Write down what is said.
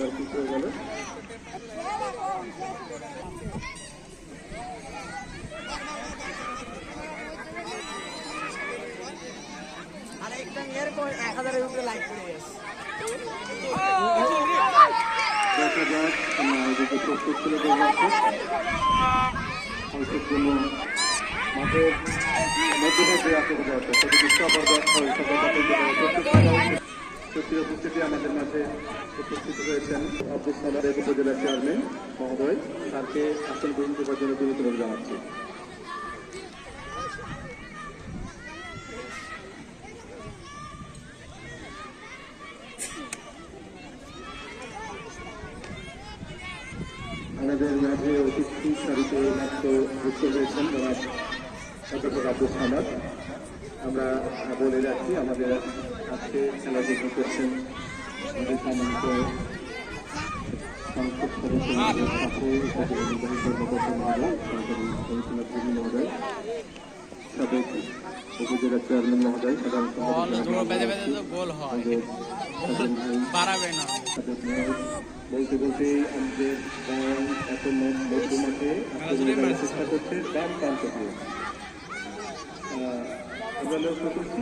Corner kick হয়ে গেল। আর একটা মেয়ের 1000-এর উপরে লাইক করে গেছে। দেখা যাক এদিকে প্রস্তুত ছিল অল্পক্ষণ মাঠের মধ্যভাগে আক্রমণ করা হচ্ছে সেদিকে স্টপার সক্রিয় উপস্থিতি আমাদের মাঝে উপস্থিত হয়েছেন আব্দুল সালার উপজেলা চেয়ারম্যান মহোদয়, তাকে আসন গ্রহণ করার জন্য বিনীতভাবে জানাচ্ছি। আমাদের মাঝে অতিথি সারিতে মাত্র যুক্ত হয়েছেন অধ্যাপক আব্দুল সালার। আমরা বলে রাখছি আমাদের আজকে খেলাধুলা করছেন আমাদের সম্মানিত সংসদ সদস্য উপজেলা নির্বাহী কর্মকর্তা মহোদয়, সরকারি কমিশনার কর্মী মহোদয়, সাবেক উপজেলা চেয়ারম্যান মহোদয়, সাধারণ বলতে বলতে আমাদের এখন মধ্য মাঠে চেষ্টা করছে বাম প্রান্ত দিয়ে আমরা লক্ষ্য করছি।